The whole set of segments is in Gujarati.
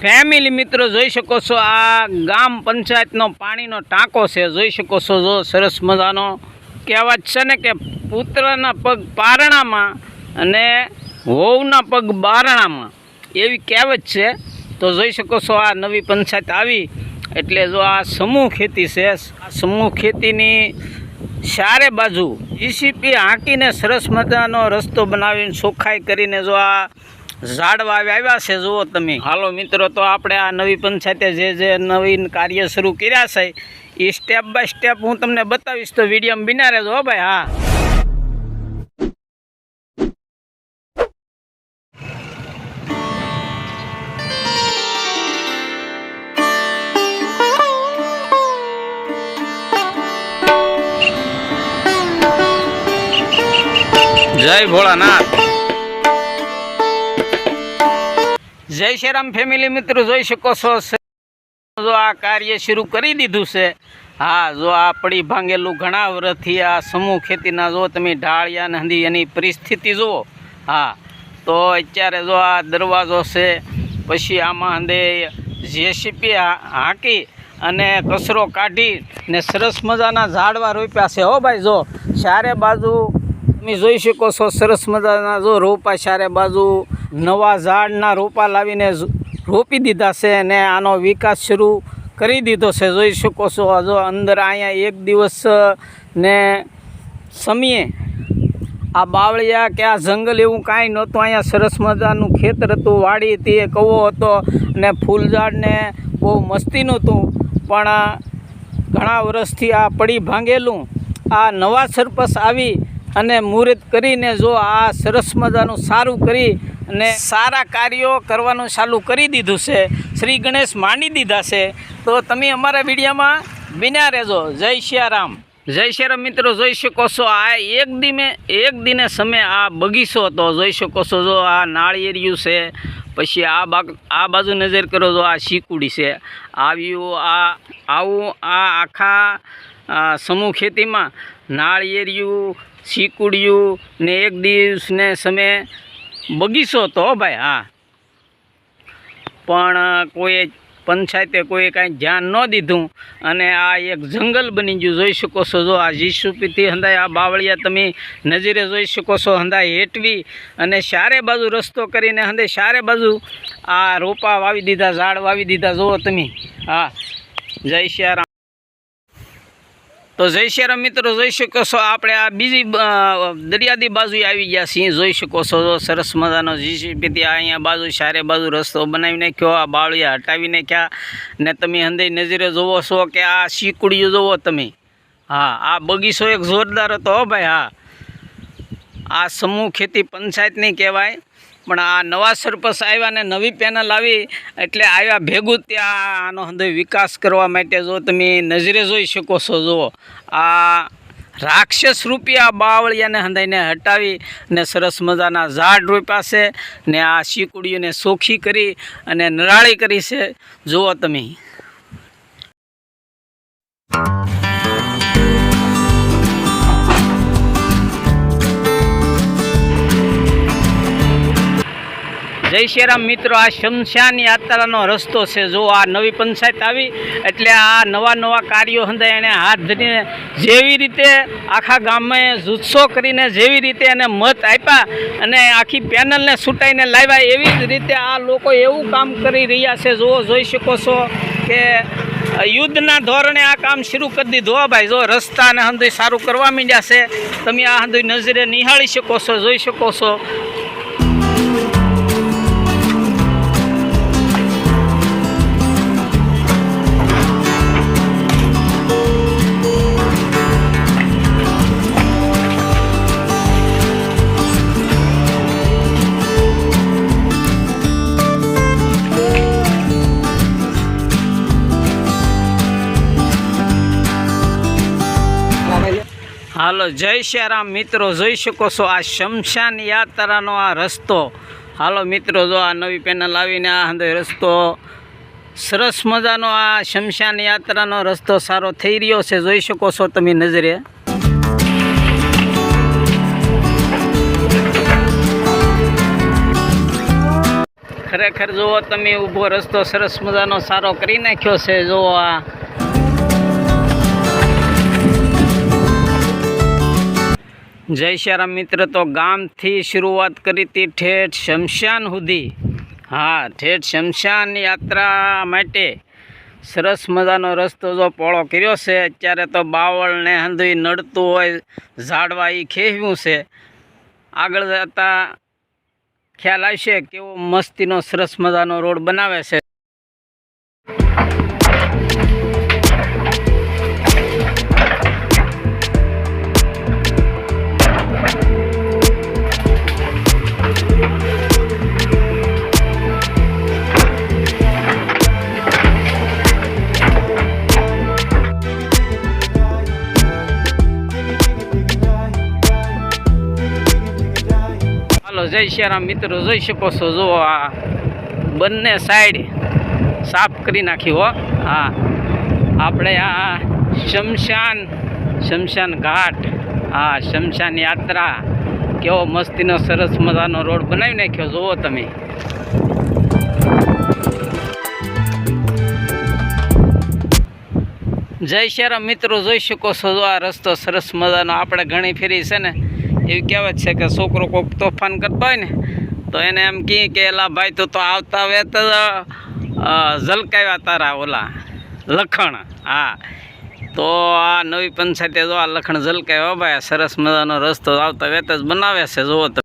ફેમિલી મિત્રો જોઈ શકો છો આ ગામ પંચાયતનો પાણીનો ટાંકો છે। જોઈ શકો છો જો સરસ મજાનો કહેવત છે ને કે પુત્રના પગ પારણામાં અને વહુના પગ બારણામાં એવી કહેવત છે। તો જોઈ શકો છો આ નવી પંચાયત આવી એટલે જો આ સમૂહ ખેતી છે। આ સમૂહ ખેતીની ચારે બાજુ જીસીપી હાંકીને સરસ મજાનો રસ્તો બનાવીને ચોખ્ખાઈ કરીને જો આ ઝાડવા આવ્યા છે જુઓ તમે। હાલો મિત્રો તો આપણે આ નવી પંચાયતે જે નવીન કાર્ય શરૂ કર્યા છે એ સ્ટેપ બાય સ્ટેપ હું તમને બતાવીશ, તો વિડીયોમાં બિના રહેજો હો ભાઈ। હા જય ભોળાનાથ, જય શ્રી રામ ફેમિલી મિત્રો જોઈ શકો છો જો આ કાર્ય શરૂ કરી દીધું છે। હા જો આ પડી ભાંગેલું ઘણા વર્ષથી આ સમૂહ ખેતીના જો તમે ઢાળિયા નદી એની પરિસ્થિતિ જુઓ। હા તો અત્યારે જો આ દરવાજો છે, પછી આમાં અંદે જેસીપી હાંકી અને કચરો કાઢી ને સરસ મજાના ઝાડવા રોપ્યા છે હો ભાઈ। જો ચારે બાજુ તમે જોઈ શકો છો સરસ મજાના જો રોપા ચારે બાજુ નવા ઝાડના રોપા લાવીને રોપી દીધા છે અને આનો વિકાસ શરૂ કરી દીધો છે। જોઈ શકો છો જો અંદર અહીંયા એક દિવસ ને સમયે આ બાવળિયા કે આ જંગલ એવું કાંઈ નહોતું, અહીંયા સરસ મજાનું ખેતર હતું, વાડી હતી, કવો હતો અને ફૂલ ઝાડને બહુ મસ્તીનું હતું। પણ ઘણા વર્ષથી આ પડી ભાંગેલું આ નવા સરપંચ આવી અને મુહૂર્ત કરીને જો આ સરસ મજાનું સારું કરી અને સારા કાર્યો કરવાનું ચાલુ કરી દીધું છે। શ્રી ગણેશ માંડી દીધા છે, તો તમે અમારા વિડીયોમાં બિના રહેજો। જય શ્રી રામ, જય શ્રી રામ મિત્રો જોઈ શકો છો આ એક દિને સમય આ બગીચો હતો। જોઈ શકો છો જો આ નાળિયેરિયું છે, પછી આ બાજુ નજર કરો જો આ શીકુડી છે। આવું આ આખા સમૂહ ખેતીમાં નાળિયેરિયું શીકુડિયું ને એક દિવસને સમયે બગીચો હતો ભાઈ। હા પણ કોઈ પંચાયતે કોઈ કાંઈ ધ્યાન ન દીધું અને આ એક જંગલ બની ગયું। જોઈ શકો છો જો આ જીસીપીથી હંધાય આ બાવળિયા તમે નજરે જોઈ શકો છો હંધાય હેઠવી અને ચારે બાજુ રસ્તો કરીને હંધે ચારે બાજુ આ રોપા વાવી દીધા, ઝાડ વાવી દીધા જુઓ તમે। હા જય શ્રી રામ। તો જય શ્રી રામ મિત્રો જોઈ શકો છો આપણે આ બીજી દરિયાદી બાજુ આવી ગયા છીએ। જોઈ શકો છો સરસ મજાનો જીસીપીથી અહીંયા બાજુ ચારે બાજુ રસ્તો બનાવી નાખ્યો, આ બાવળિયા હટાવી નાખ્યા ને તમે હંધે નજરે જોવો છો કે આ શીકુડિયું જોવો તમે। હા આ બગીચો એક જોરદાર હતો હો ભાઈ। હા આ સમૂહ ખેતી પંચાયત નહીં કહેવાય, પણ આ નવા સરપંચ આવ્યા ને નવી પેનલ આવી એટલે આવ્યા ભેગું ત્યાં આનો હંધો વિકાસ કરવા માટે જો તમે નજરે જોઈ શકો છો। જુઓ આ રાક્ષસ રૂપી આ બાવળિયાને હંધાઈને હટાવી ને સરસ મજાના ઝાડ રોપ્યા છે ને આ શીકુડીઓને સોખી કરી અને નરાળી કરી છે જુઓ તમે। જય શ્રી રામ મિત્રો આ શમશાન યાત્રાનો રસ્તો છે। જો આ નવી પંચાયત આવી એટલે આ નવા કાર્યો હંધાય એને હાથ ધરીને જેવી રીતે આખા ગામમાં જુસ્સો કરીને જેવી રીતે એને મત આપ્યા અને આખી પેનલને છૂટાઈને લાવ્યા એવી જ રીતે આ લોકો એવું કામ કરી રહ્યા છે। જુઓ જોઈ શકો છો કે યુદ્ધના ધોરણે આ કામ શરૂ કરી દીધું હો ભાઈ। જો રસ્તાને હંધોય સારું કરવા માંડ્યા છે, તમે આ હંધોય નજરે નિહાળી શકો છો, જોઈ શકો છો। હાલો જય શ્રી રામ મિત્રો જોઈ શકો છો આ શમશાન યાત્રાનો આ રસ્તો। હાલો મિત્રો જો આ નવી પેનલ આવીને આ હંધોય રસ્તો સરસ મજાનો આ શમશાન યાત્રાનો રસ્તો સારો થઈ રહ્યો છે। જોઈ શકો છો તમે નજરે। ખરેખર જુઓ તમે ઊભો રસ્તો સરસ મજાનો સારો કરી નાખ્યો છે. જુઓ આ જય શ્યારામ મિત્ર. તો ગામથી શરૂઆત કરી હતી ઠેઠ શમશાન સુધી. હા, ઠેઠ શમશાન યાત્રા માટે સરસ મજાનો રસ્તો જો પહોળો કર્યો છે. અત્યારે તો બાવળને હંધુઈ નડતું હોય ઝાડવા એ ખેવ્યું છે. આગળ જતા ખ્યાલ આવશે કેવો મસ્તીનો સરસ મજાનો રોડ બનાવે છે. જય શ્યારામ મિત્રો, જોઈ શકો છો. જો આ બંને સાઈડ સાફ કરી નાખી હો. હા, આપણે આ શમશાન ઘાટ, હા શમશાન યાત્રા, કેવો મસ્તીનો સરસ મજાનો રોડ બનાવી નાખ્યો. જુઓ તમે. જય શ્યારામ મિત્રો, જોઈ શકો છો. જો આ રસ્તો સરસ મજાનો આપણે ઘણી ફેરી છે ને એવી કહેવત છે કે છોકરો કોઈક તોફાન કરતો હોય ને તો એને એમ કહે કે એલા ભાઈ તું તો આવતા વેત ઝલકાવ્યા તારા ઓલા લખણ. હા, તો આ નવી પંચાયતે જો આ લખણ ઝલકાવ્યો ભાઈ. સરસ મજાનો રસ્તો આવતા વેત જ બનાવે છે. જુઓ તો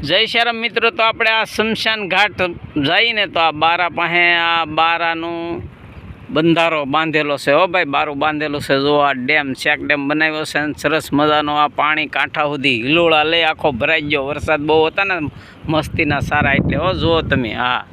જય શ્યારામ મિત્રો. તો આપણે આ શમશાન ઘાટ જઈને તો આ બારા પાસે આ બારાનું બંધારો બાંધેલો છે હો ભાઈ. બારું બાંધેલું છે. જો આ ડેમ ચેક ડેમ બનાવ્યો છે. સરસ મજાનો આ પાણી કાંઠા સુધી હિલોળા લઈ આખો ભરાઈ ગયો. વરસાદ બહુ હતા ને મસ્તીના સારા એટલે હો. જુઓ તમે. હા,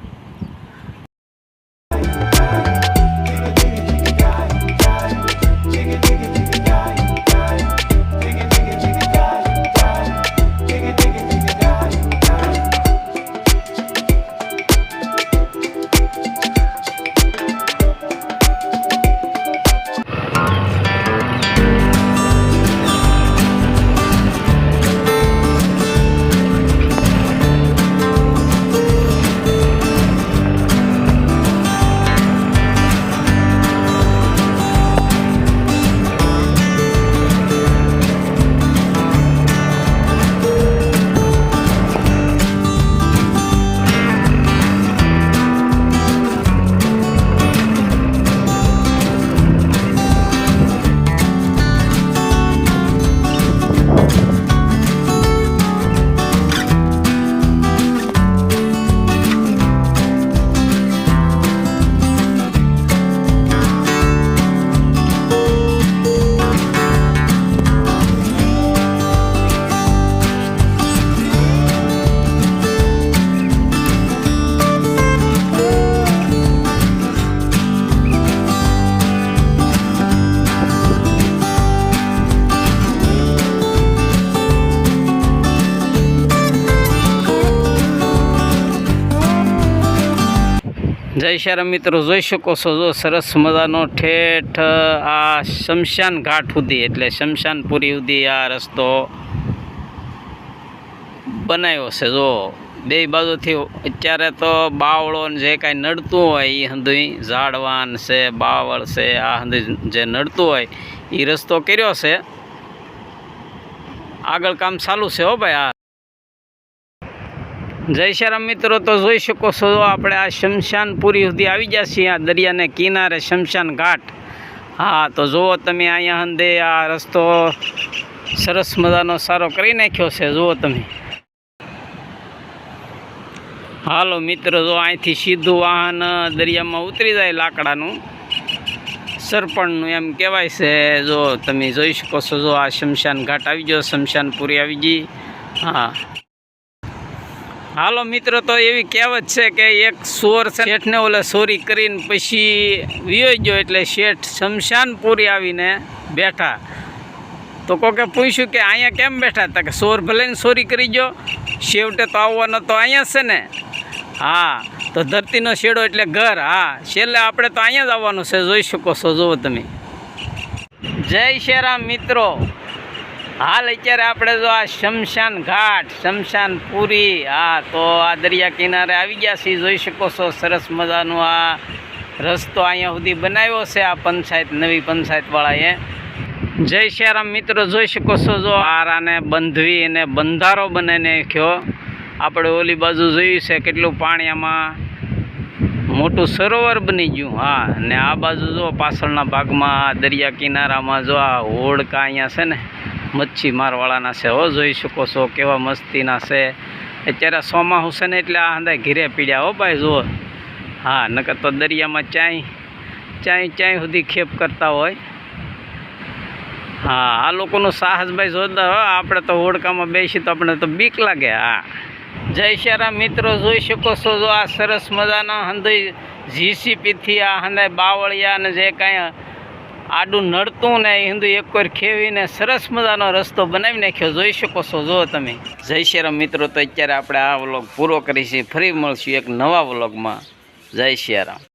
જય શ્યારામ મિત્રો, જોઈ શકો છો. જો સરસ મજાનો ઠેઠ આ શમશાન ઘાટ સુધી એટલે શમશાનપુરી સુધી આ રસ્તો બનાવ્યો છે. જો બે બાજુથી અત્યારે તો બાવળો જે કાંઈ નડતું હોય એ હંધુઈ ઝાડવાન છે, બાવળ છે, આ હંધુઈ જે નડતું હોય એ રસ્તો કર્યો છે. આગળ કામ ચાલુ છે હો ભાઈ. આ જય શ્યારામ મિત્રો, તો જોઈ શકો છો. આપણે આ શમશાનપુરી સુધી આવી ગયા છીએ. આ દરિયાને કિનારે શમશાન ઘાટ. હા, તો જુઓ તમે. અહીંયા હંદે આ રસ્તો સરસ મજાનો સારો કરી નાખ્યો છે. જુઓ તમે. હાલો મિત્રો, જો અહીંથી સીધું વાહન દરિયામાં ઉતરી જાય લાકડાનું સરપણનું એમ કહેવાય છે. જો તમે જોઈ શકો છો. જો આ શમશાન ઘાટ આવી ગયો, શમશાનપુરી આવી ગઈ. હા, હાલો મિત્રો, તો એવી કહેવત છે કે એક સોર શેઠને ઓલે ચોરી કરીને પછી વિયો ગયો એટલે શેઠ શમશાનપુરી આવીને બેઠા. તો કોકે પૂછ્યું કે અહીંયા કેમ બેઠા હતા? કે ચોર ભલે ને ચોરી કરી ગયો, છેવટે તો આવવાનો તો અહીંયા છે ને. હા, તો ધરતીનો શેડો એટલે ઘર. હા, છેલ્લે આપણે તો અહીંયા જ આવવાનું છે. જોઈ શકો છો. જુઓ તમે. જય શ્યારામ મિત્રો, હાલ અત્યારે આપણે જો આ શમશાન ઘાટ શમશાન પુરી તો આ દરિયા કિનારે આવી ગયા છીએ. જોઈ શકો છો સરસ મજાનો આ રસ્તો અહીંયા સુધી બનાવ્યો છે આ પંચાયત નવી પંચાયતવાળાએ. જય શ્યારામ મિત્રો, જોઈ શકો છો જો આરાને બંધવી અને બંધારો બનાવીને નાખ્યો. આપણે ઓલી બાજુ જોયું છે કેટલું પાણી આમાં મોટું સરોવર બની ગયું. અને આ બાજુ જો પાછળના ભાગમાં દરિયા કિનારામાં જો આ હોડકા અહીંયા છે ને મચ્છી મારવાળાના છે. જોઈ શકો છો કેવા મસ્તીના છે. અત્યારે ચોમાસું છે ને એટલે આ હંધાય ઘીરે પીડ્યા હો ભાઈ જુઓ. નકર તો દરિયામાં ચાય સુધી ખેપ કરતા હોય. આ લોકોનું સાહસ ભાઈ જોરદાર. આપણે તો હોડકામાં બેસી તો આપણે તો બીક લાગે. જય શ્યારામ મિત્રો, જોઈ શકો છો જો આ સરસ મજાના હંધાઈ જીસીપીથી આ હંધાઈ બાવળિયા અને જે કાંઈ આડું નડતું ને એ હિન્દુ એક વાર ખેવીને સરસ મજાનો રસ્તો બનાવી નાખ્યો. જોઈ શકો છો જો તમે. જય શ્યારામ મિત્રો, તો અત્યારે આપણે આ વ્લોગ પૂરો કરીશું. ફરી મળશું એક નવા વ્લોગમાં. જય શ્યારામ.